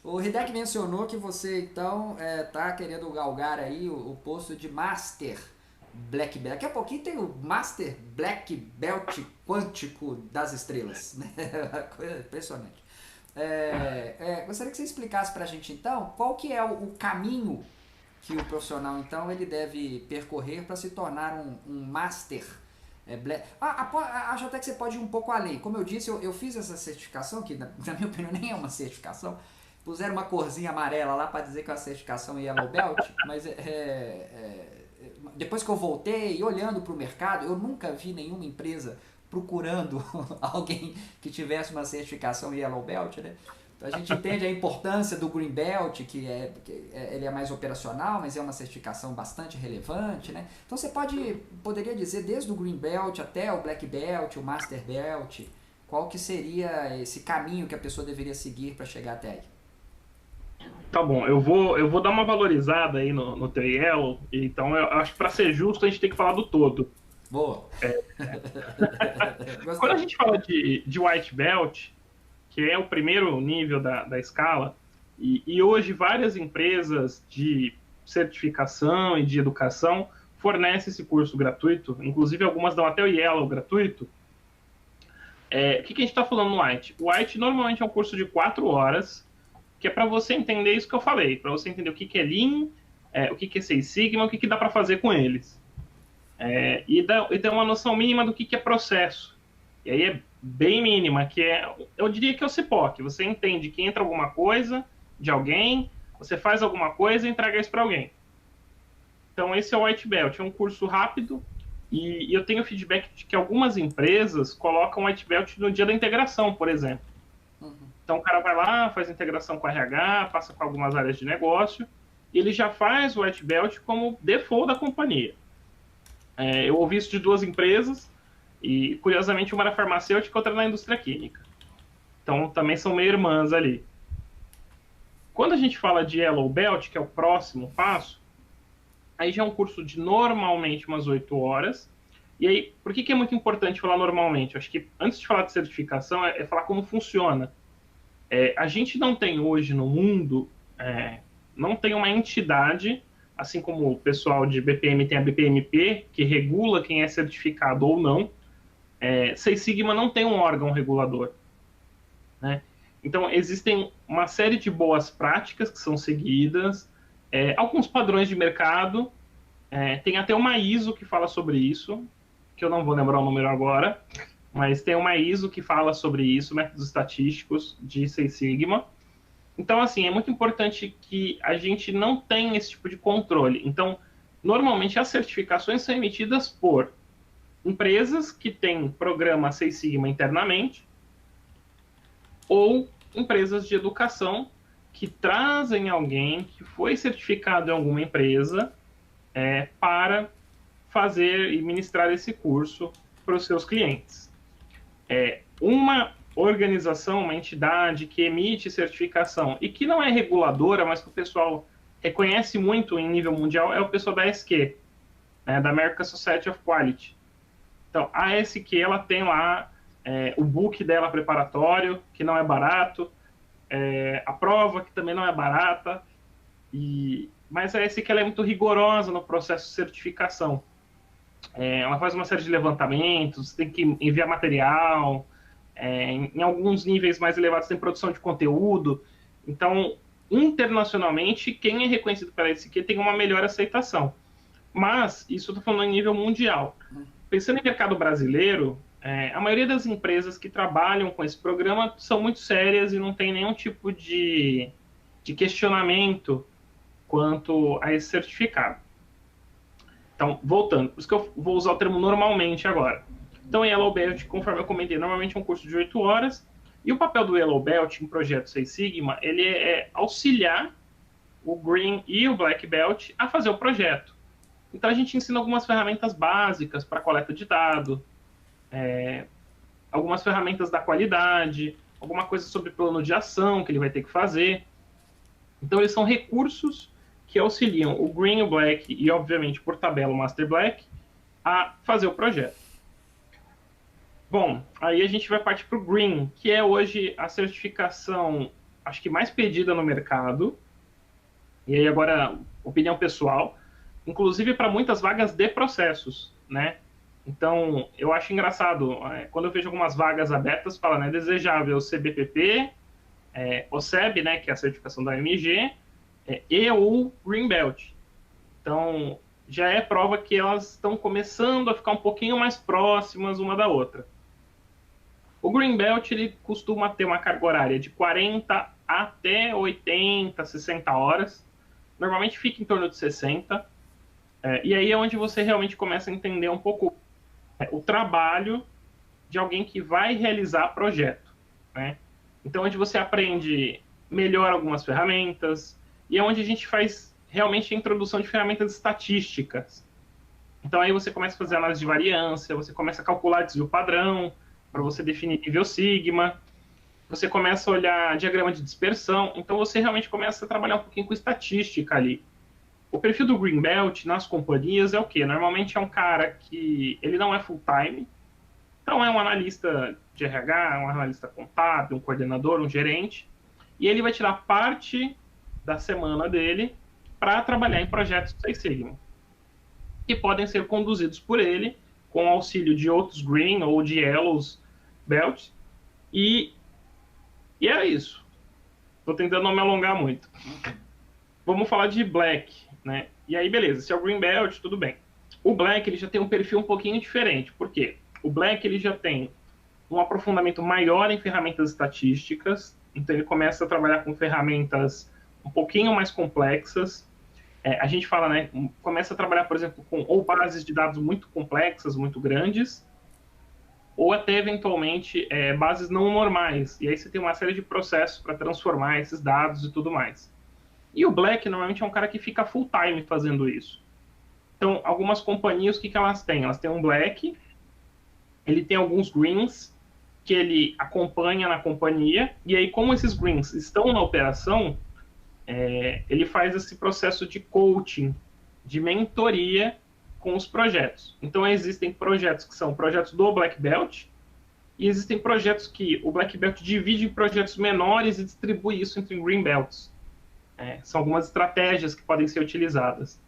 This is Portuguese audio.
O Hideki mencionou que você então tá querendo galgar aí o posto de Master Black Belt. Daqui a pouquinho tem o Master Black Belt Quântico das Estrelas, né? Coisa impressionante. Gostaria que você explicasse pra gente então qual que é o caminho que o profissional então ele deve percorrer para se tornar um Master acho até que você pode ir um pouco além. Como eu disse, eu fiz essa certificação, que na minha opinião nem é uma certificação. Puseram uma corzinha amarela lá para dizer que é uma certificação Yellow Belt, mas depois que eu voltei e olhando para o mercado, eu nunca vi nenhuma empresa procurando alguém que tivesse uma certificação Yellow Belt, né? A gente entende a importância do Green Belt, ele é mais operacional, mas é uma certificação bastante relevante, né? Então você poderia dizer desde o Green Belt até o Black Belt, o Master Belt, qual que seria esse caminho que a pessoa deveria seguir para chegar até aí? Tá bom, eu vou dar uma valorizada aí no teu Yellow, então eu acho que para ser justo a gente tem que falar do todo. Boa. Quando a Gostei. gente fala de White Belt, que é o primeiro nível da escala, e hoje várias empresas de certificação e de educação fornecem esse curso gratuito, inclusive algumas dão até o Yellow gratuito. O que a gente está falando no White? O White normalmente é um curso de 4 horas, que é para você entender isso que eu falei, para você entender o que é Lean, o que é Six Sigma, o que dá para fazer com eles. E ter uma noção mínima do que é processo. E aí é bem mínima, eu diria que é o CIPOC. Você entende que entra alguma coisa de alguém, você faz alguma coisa e entrega isso para alguém. Então esse é o White Belt, é um curso rápido e eu tenho feedback de que algumas empresas colocam o White Belt no dia da integração, por exemplo. Então o cara vai lá, faz integração com a RH, passa com algumas áreas de negócio, e ele já faz o White Belt como default da companhia. Eu ouvi isso de duas empresas, e curiosamente uma era farmacêutica e outra na indústria química. Então também são meio irmãs ali. Quando a gente fala de Yellow Belt, que é o próximo passo, aí já é um curso de normalmente umas 8 horas. E aí, por que é muito importante falar normalmente? Eu acho que antes de falar de certificação, é falar como funciona. A gente não tem hoje no mundo, não tem uma entidade, assim como o pessoal de BPM tem a BPMP, que regula quem é certificado ou não. Seis Sigma não tem um órgão regulador, né? Então, existem uma série de boas práticas que são seguidas, alguns padrões de mercado, tem até uma ISO que fala sobre isso, que eu não vou lembrar o número agora, mas tem uma ISO que fala sobre isso, métodos estatísticos de Six Sigma. Então, assim, é muito importante que a gente não tenha esse tipo de controle. Então, normalmente as certificações são emitidas por empresas que têm programa Six Sigma internamente ou empresas de educação que trazem alguém que foi certificado em alguma empresa para fazer e ministrar esse curso para os seus clientes. Uma organização, uma entidade que emite certificação e que não é reguladora, mas que o pessoal reconhece muito em nível mundial, é o pessoal da ASQ, né, da American Society of Quality. Então, a ASQ, ela tem lá o book dela preparatório, que não é barato, a prova, que também não é barata, mas a ASQ ela é muito rigorosa no processo de certificação. Ela faz uma série de levantamentos, tem que enviar material, em alguns níveis mais elevados tem produção de conteúdo. Então, internacionalmente, quem é reconhecido pela SQ tem uma melhor aceitação. Mas, isso eu estou falando em nível mundial. Pensando em mercado brasileiro, a maioria das empresas que trabalham com esse programa são muito sérias e não tem nenhum tipo de questionamento quanto a esse certificado. Então, voltando, por isso que eu vou usar o termo normalmente agora. Então, Yellow Belt, conforme eu comentei, normalmente é um curso de 8 horas. E o papel do Yellow Belt em projeto Six Sigma, ele é auxiliar o Green e o Black Belt a fazer o projeto. Então, a gente ensina algumas ferramentas básicas para coleta de dados, algumas ferramentas da qualidade, alguma coisa sobre plano de ação que ele vai ter que fazer. Então, eles são recursos que auxiliam o Green, o Black e, obviamente, por tabela, o Master Black, a fazer o projeto. Bom, aí a gente vai partir para o Green, que é hoje a certificação acho que mais pedida no mercado, e aí agora, opinião pessoal, inclusive para muitas vagas de processos, né? Então, eu acho engraçado, quando eu vejo algumas vagas abertas, fala, né, desejável CBPP, o SEB, né, que é a certificação da OMG, e o Green Belt. Então, já é prova que elas estão começando a ficar um pouquinho mais próximas uma da outra. O Green Belt, ele costuma ter uma carga horária de 40 até 80, 60 horas. Normalmente fica em torno de 60. E aí é onde você realmente começa a entender um pouco o trabalho de alguém que vai realizar projeto, né? Então, onde você aprende melhor algumas ferramentas, e é onde a gente faz realmente a introdução de ferramentas estatísticas. Então, aí você começa a fazer análise de variância, você começa a calcular desvio padrão, para você definir nível sigma, você começa a olhar diagrama de dispersão, então você realmente começa a trabalhar um pouquinho com estatística ali. O perfil do Green Belt nas companhias é o quê? Normalmente é um cara que ele não é full-time, então é um analista de RH, um analista contábil, um coordenador, um gerente, e ele vai tirar parte da semana dele para trabalhar em projetos Six Sigma, que podem ser conduzidos por ele, com auxílio de outros Green ou de Yellows Belt, e é isso. Estou tentando não me alongar muito. Vamos falar de Black, né? E aí, beleza, se é o Green Belt, tudo bem. O Black, ele já tem um perfil um pouquinho diferente. Por quê? O Black, ele já tem um aprofundamento maior em ferramentas estatísticas, então ele começa a trabalhar com ferramentas um pouquinho mais complexas. A gente fala, né, começa a trabalhar, por exemplo, com ou bases de dados muito complexas, muito grandes, ou até, eventualmente, bases não normais. E aí você tem uma série de processos para transformar esses dados e tudo mais. E o Black, normalmente, é um cara que fica full-time fazendo isso. Então, algumas companhias, o que elas têm? Elas têm um Black, ele tem alguns Greens, que ele acompanha na companhia, e aí, como esses Greens estão na operação, ele faz esse processo de coaching, de mentoria com os projetos. Então, existem projetos que são projetos do Black Belt, e existem projetos que o Black Belt divide em projetos menores e distribui isso entre Green Belts. São algumas estratégias que podem ser utilizadas.